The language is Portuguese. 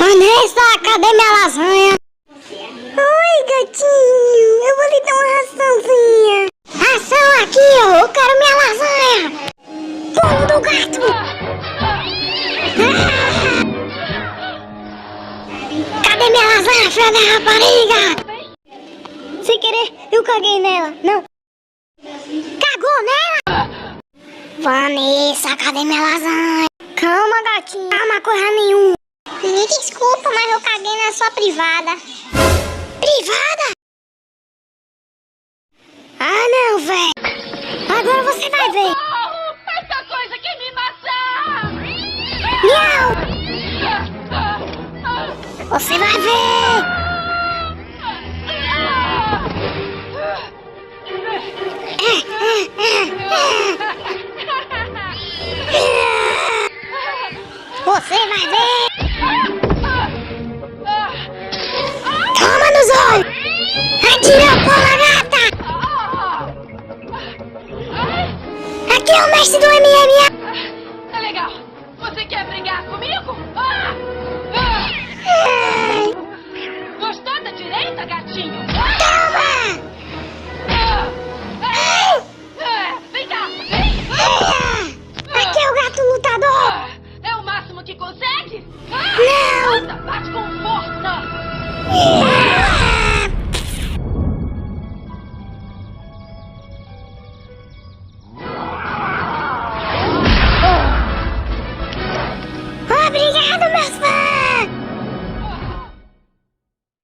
Vanessa, cadê minha lasanha? Oi, gatinho, eu vou lhe dar uma raçãozinha. Ração aqui, ó, eu quero minha lasanha. Pulo do gato. Cadê minha lasanha, filha da rapariga? Sem querer, eu caguei nela. Não. Cagou nela? Vanessa, cadê minha lasanha? Calma, gatinho. Calma, coisa nenhuma. Me desculpa, mas eu caguei na sua privada. Privada? Ah, não, velho. Agora você vai ver. Essa coisa que me mata! Miau! Você vai ver. Você vai ver. Toma nos olhos. Atira, porra, gata. Aqui é o mestre do MMA. Tá legal. Você quer brigar comigo? Gostou da direita, gatinho? Toma.